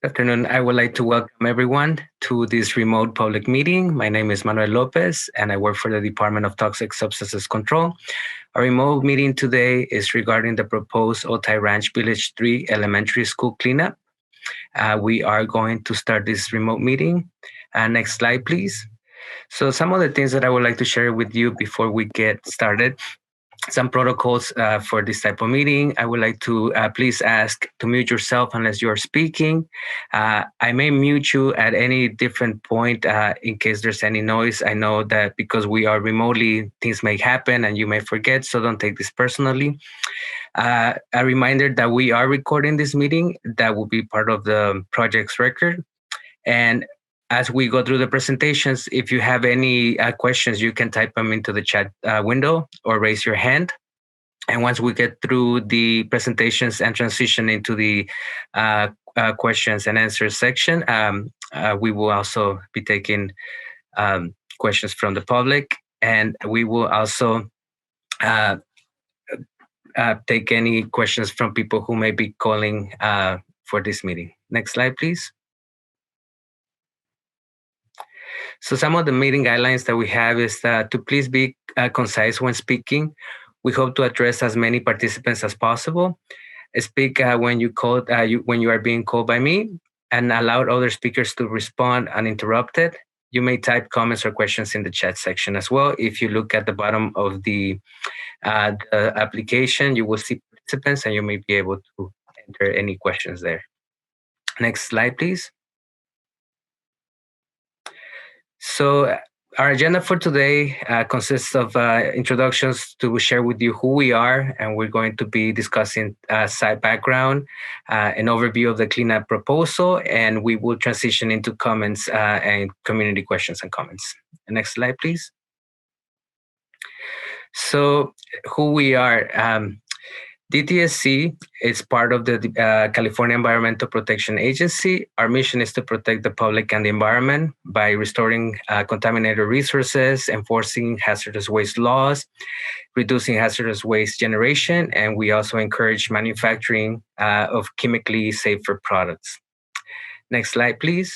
Afternoon. I would like to welcome everyone to this remote public meeting. My name is Manuel Lopez, and I work for the Department of Toxic Substances Control. Our remote meeting today is regarding the proposed Otay Ranch Village 3 Elementary School cleanup. We are going to start this remote meeting. Next slide, please. So some of the things that I would like to share with you before we get started. Some protocols for this type of meeting. I would like to please ask to mute yourself unless you're speaking. I may mute you at any different point in case there's any noise. I know that because we are remotely, things may happen and you may forget, so don't take this personally. A reminder that we are recording this meeting. That will be part of the project's record. And as we go through the presentations, if you have any questions, you can type them into the chat window or raise your hand. And once we get through the presentations and transition into the questions and answers section, we will also be taking questions from the public. And we will also take any questions from people who may be calling for this meeting. Next slide, please. So some of the meeting guidelines that we have is to please be concise when speaking. We hope to address as many participants as possible. Speak when you are being called by me, and allow other speakers to respond uninterrupted. You may type comments or questions in the chat section as well. If you look at the bottom of the application, you will see participants, and you may be able to enter any questions there. Next slide, please. So our agenda for today consists of introductions to share with you who we are, and we're going to be discussing site background, an overview of the cleanup proposal, and we will transition into comments and community questions and comments. Next slide, please. So who we are. DTSC is part of the California Environmental Protection Agency. Our mission is to protect the public and the environment by restoring contaminated resources, enforcing hazardous waste laws, reducing hazardous waste generation, and we also encourage manufacturing of chemically safer products. Next slide, please.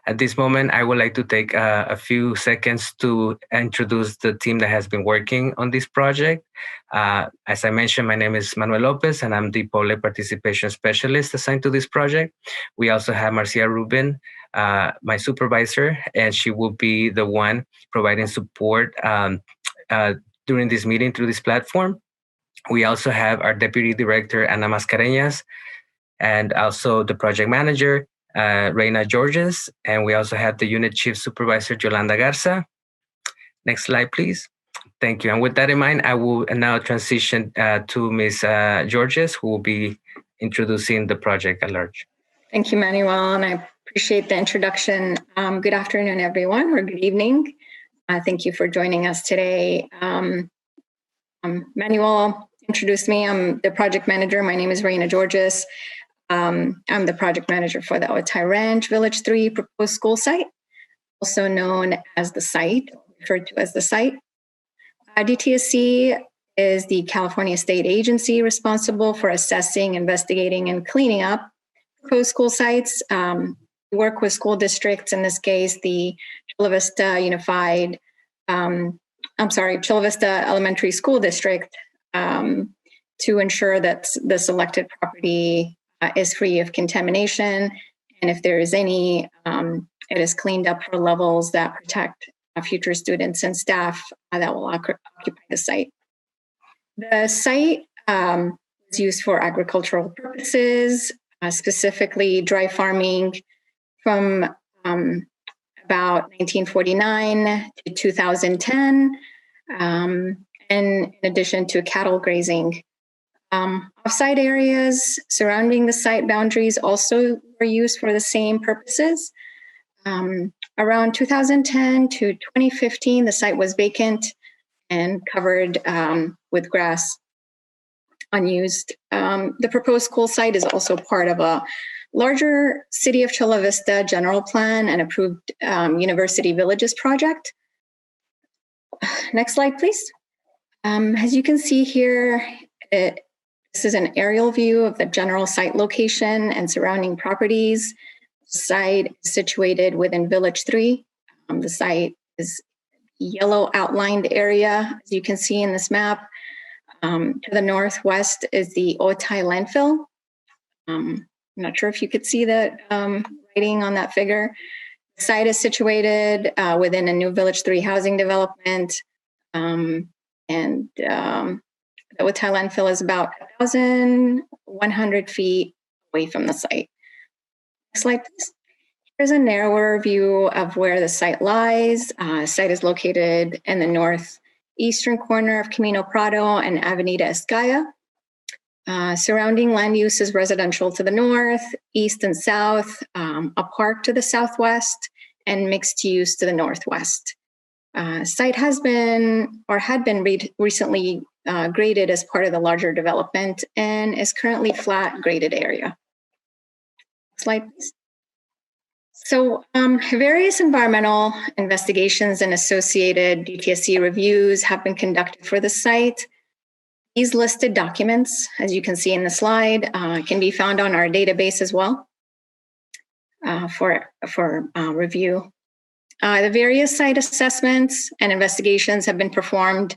At this moment, I would like to take a few seconds to introduce the team that has been working on this project. As I mentioned, my name is Manuel Lopez, and I'm the public participation specialist assigned to this project. We also have Marcia Rubin, my supervisor, and she will be the one providing support during this meeting through this platform. We also have our deputy director, Ana Mascareñas, and also the project manager, Reina Georges, and we also have the unit chief supervisor, Yolanda Garza. Next slide, please. Thank you. And with that in mind, I will now transition to Ms. Georges, who will be introducing the project at large. Thank you, Manuel, and I appreciate the introduction. Good afternoon, everyone, or good evening. Thank you for joining us today. Manuel introduced me. I'm the project manager. My name is Reina Georges. I'm the project manager for the Otay Ranch Village 3 proposed school site, also known as the site, referred to as the site. DTSC is the California state agency responsible for assessing, investigating, and cleaning up proposed school sites. We work with school districts, in this case, the Chula Vista Chula Vista Elementary School District, to ensure that the selected property is free of contamination, and if there is any, it is cleaned up for levels that protect future students and staff that will occupy the site. The site is used for agricultural purposes, specifically dry farming from about 1949 to 2010, and in addition to cattle grazing. Off-site areas surrounding the site boundaries also were used for the same purposes. Around 2010 to 2015, the site was vacant and covered with grass, unused. The proposed school site is also part of a larger City of Chula Vista general plan and approved University Villages project. Next slide, please. As you can see here, This is an aerial view of the general site location and surrounding properties. The site is situated within Village 3. The site is yellow outlined area, as you can see in this map. To the northwest is the Otay landfill. I'm not sure if you could see that writing on that figure. The site is situated within a new Village 3 housing development. The Otay landfill is about 1,100 feet away from the site. Next slide, please. Here's a narrower view of where the site lies. The site is located in the northeastern corner of Camino Prado and Avenida Escaya. Surrounding land use is residential to the north, east and south, a park to the southwest, and mixed use to the northwest. Site has been or had been recently graded as part of the larger development and is currently flat graded area. Slide, please. So various environmental investigations and associated DTSC reviews have been conducted for the site. These listed documents, as you can see in the slide, can be found on our database as well for review. The various site assessments and investigations have been performed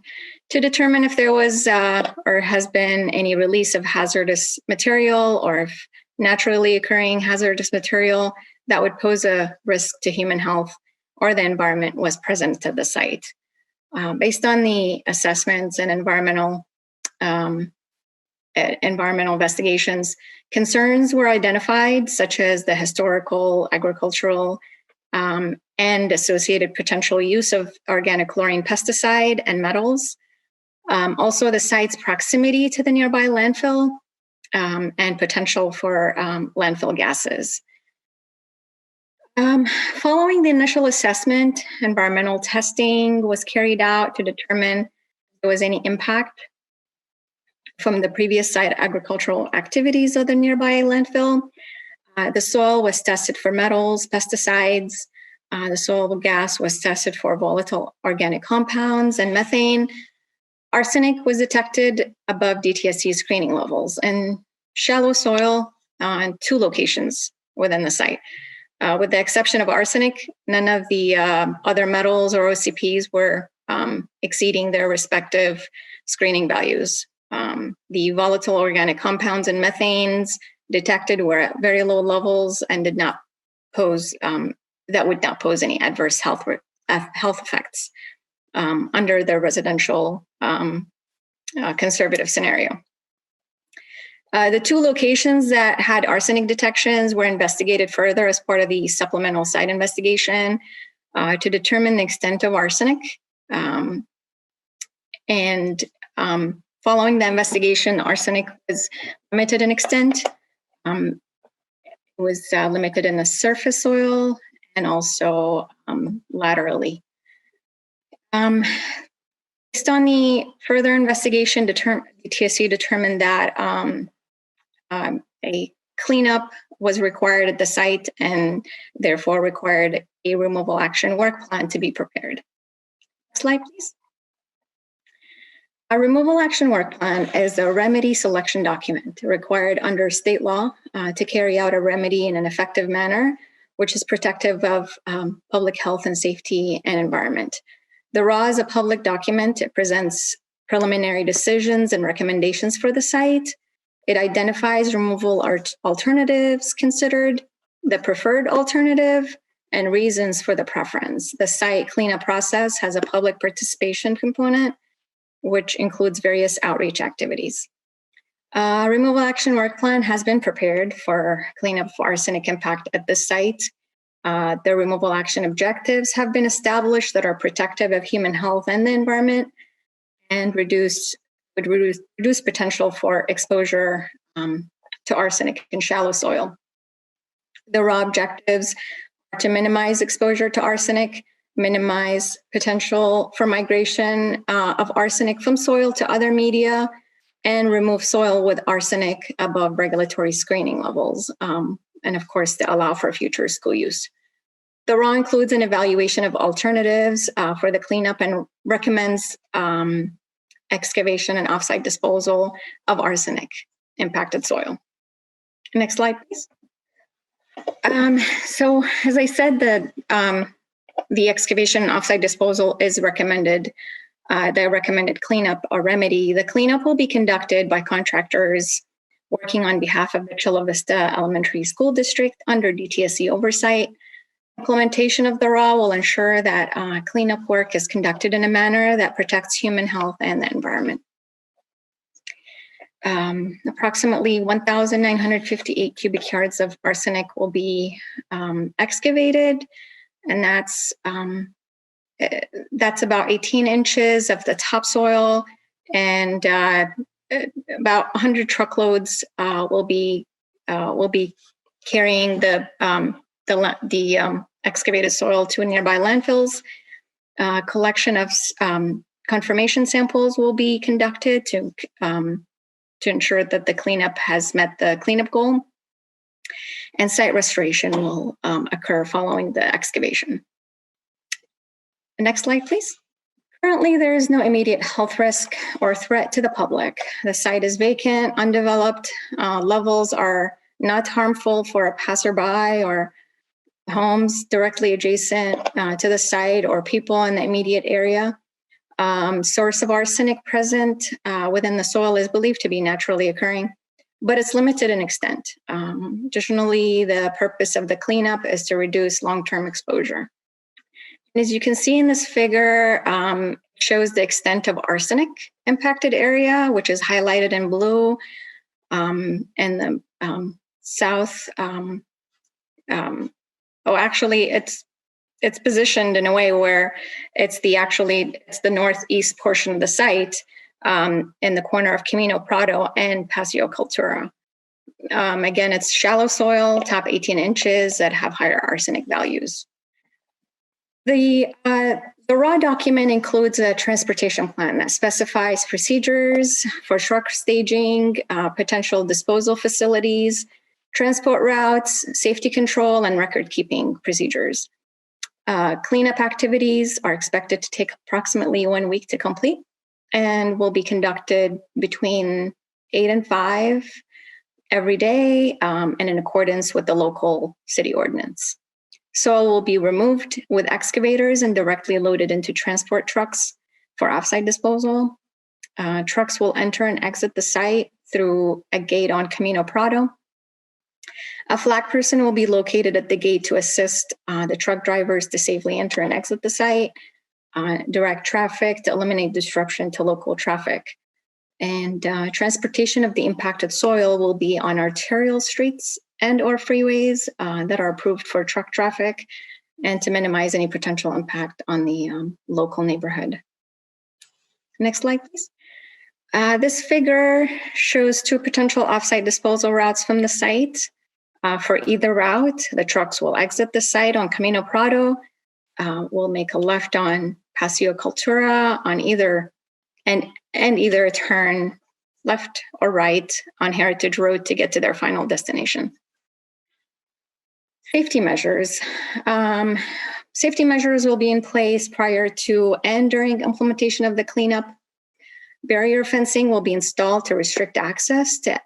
to determine if there was or has been any release of hazardous material or if naturally occurring hazardous material that would pose a risk to human health or the environment was present at the site. Based on the assessments and environmental investigations, concerns were identified, such as the historical, agricultural, and associated potential use of organic chlorine pesticide and metals. Also, the site's proximity to the nearby landfill and potential for landfill gases. Following the initial assessment, environmental testing was carried out to determine if there was any impact from the previous site agricultural activities of the nearby landfill. The soil was tested for metals, pesticides. The soil gas was tested for volatile organic compounds and methane. Arsenic was detected above DTSC screening levels and shallow soil in 2 locations within the site. With the exception of arsenic, none of the other metals or OCPs were exceeding their respective screening values. The volatile organic compounds and methanes detected were at very low levels and did not pose, that would not pose any adverse health effects under the residential conservative scenario. The 2 locations that had arsenic detections were investigated further as part of the supplemental site investigation to determine the extent of arsenic. Following the investigation, arsenic was limited in extent. It was limited in the surface soil and also laterally. Based on the further investigation, DTSC determined that a cleanup was required at the site and therefore required a removal action work plan to be prepared. Next slide, please. A removal action work plan is a remedy selection document required under state law to carry out a remedy in an effective manner, which is protective of public health and safety and environment. The RAW is a public document. It presents preliminary decisions and recommendations for the site. It identifies removal alternatives considered, the preferred alternative, and reasons for the preference. The site cleanup process has a public participation component, which includes various outreach activities. Removal action work plan has been prepared for cleanup of arsenic impact at the site. The removal action objectives have been established that are protective of human health and the environment and would reduce potential for exposure to arsenic in shallow soil. The raw objectives are to minimize exposure to arsenic, minimize potential for migration of arsenic from soil to other media, and remove soil with arsenic above regulatory screening levels, and of course, to allow for future school use. The RAW includes an evaluation of alternatives for the cleanup and recommends excavation and offsite disposal of arsenic impacted soil. Next slide, please. So as I said, the excavation and offsite disposal is recommended, the recommended cleanup or remedy. The cleanup will be conducted by contractors working on behalf of the Chula Vista Elementary School District under DTSC oversight. Implementation of the RAW will ensure that cleanup work is conducted in a manner that protects human health and the environment. Approximately 1,958 cubic yards of arsenic will be excavated, and that's about 18 inches of the topsoil, and about 100 truckloads will be carrying the excavated soil to nearby landfills. Collection of confirmation samples will be conducted to ensure that the cleanup has met the cleanup goal, and site restoration will occur following the excavation. The next slide, please. Currently, there is no immediate health risk or threat to the public. The site is vacant, undeveloped. Levels are not harmful for a passerby or homes directly adjacent to the site or people in the immediate area. Source of arsenic present within the soil is believed to be naturally occurring, but it's limited in extent. Additionally, the purpose of the cleanup is to reduce long-term exposure. As you can see in this figure, shows the extent of arsenic impacted area, which is highlighted in blue, and the south. Actually, it's positioned in a way where it's the northeast portion of the site, in the corner of Camino Prado and Paseo Cultura. Again, it's shallow soil, top 18 inches that have higher arsenic values. The RAW document includes a transportation plan that specifies procedures for truck staging, potential disposal facilities, transport routes, safety control, and record-keeping procedures. Cleanup activities are expected to take approximately 1 week to complete and will be conducted between 8 and 5 every day, and in accordance with the local city ordinance. Soil will be removed with excavators and directly loaded into transport trucks for offsite disposal. Trucks will enter and exit the site through a gate on Camino Prado. A flag person will be located at the gate to assist the truck drivers to safely enter and exit the site, direct traffic to eliminate disruption to local traffic. And transportation of the impacted soil will be on arterial streets and or freeways that are approved for truck traffic, and to minimize any potential impact on the local neighborhood. Next slide, please. This figure shows 2 potential offsite disposal routes from the site. For either route, the trucks will exit the site on Camino Prado, will make a left on Paseo Cultura on either, and either turn left or right on Heritage Road to get to their final destination. Safety measures. Safety measures will be in place prior to and during implementation of the cleanup. Barrier fencing will be installed to restrict access to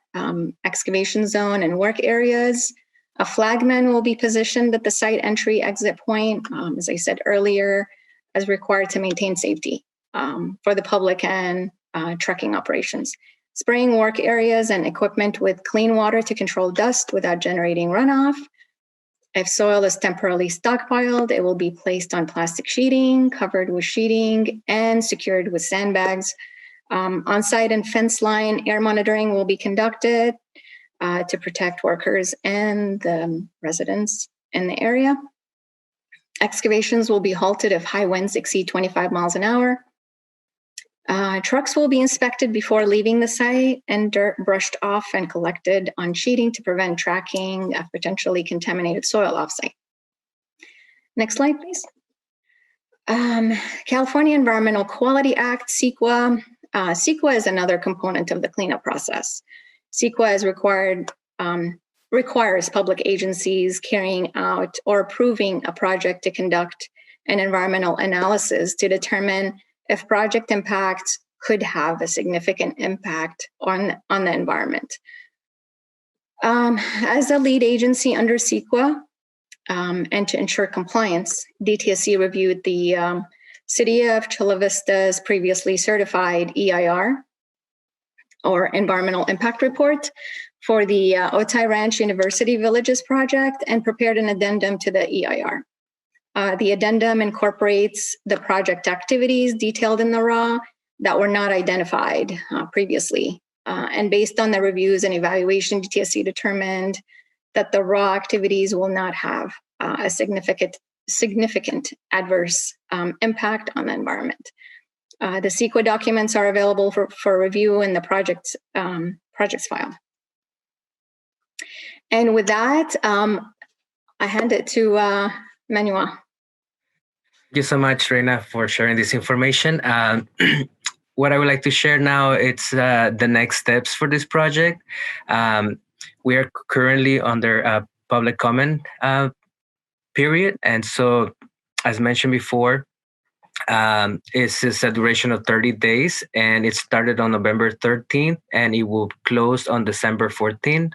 excavation zone and work areas. A flagman will be positioned at the site entry exit point, as I said earlier, as required to maintain safety for the public and trucking operations. Spraying work areas and equipment with clean water to control dust without generating runoff. If soil is temporarily stockpiled, it will be placed on plastic sheeting, covered with sheeting, and secured with sandbags. On-site and fence line air monitoring will be conducted to protect workers and the residents in the area. Excavations will be halted if high winds exceed 25 miles an hour. Trucks will be inspected before leaving the site, and dirt brushed off and collected on sheeting to prevent tracking of potentially contaminated soil offsite. Next slide, please. California Environmental Quality Act, CEQA. CEQA is another component of the cleanup process. CEQA requires public agencies carrying out or approving a project to conduct an environmental analysis to determine if project impacts could have a significant impact on the environment. As a lead agency under CEQA, and to ensure compliance, DTSC reviewed the City of Chula Vista's previously certified EIR, or Environmental Impact Report, for the Otay Ranch University Villages project, and prepared an addendum to the EIR. The addendum incorporates the project activities detailed in the RAW that were not identified previously. And based on the reviews and evaluation, DTSC determined that the RAW activities will not have a significant adverse impact on the environment. The CEQA documents are available for review in the project's file. And with that, I hand it to Manuel. Thank you so much, Reina, for sharing this information. What I would like to share now is the next steps for this project. We are currently under a public comment period. And so, as mentioned before, it's a duration of 30 days, and it started on November 13th, and it will close on December 14th.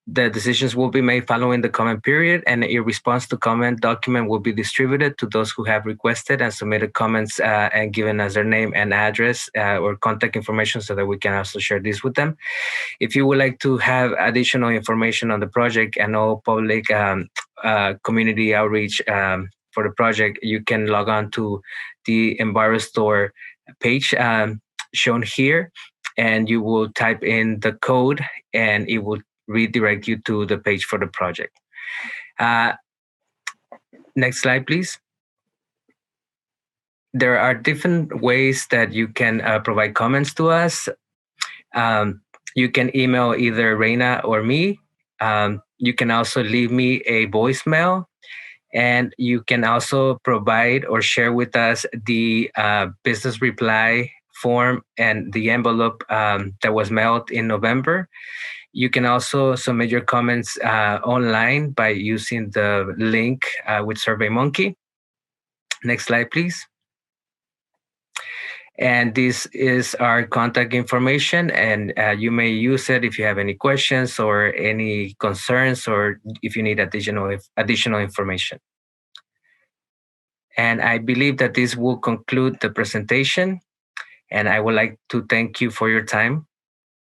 The decisions will be made following the comment period, and a response to comment document will be distributed to those who have requested and submitted comments and given us their name and address or contact information so that we can also share this with them. If you would like to have additional information on the project and all public community outreach for the project, you can log on to the EnviroStore page shown here, and you will type in the code and it will redirect you to the page for the project. Next slide, please. There are different ways that you can provide comments to us. You can email either Reina or me. You can also leave me a voicemail, and you can also provide or share with us the business reply form and the envelope that was mailed in November. You can also submit your comments online by using the link with SurveyMonkey. Next slide, please. And this is our contact information, and you may use it if you have any questions or any concerns, or if you need additional information. And I believe that this will conclude the presentation, and I would like to thank you for your time.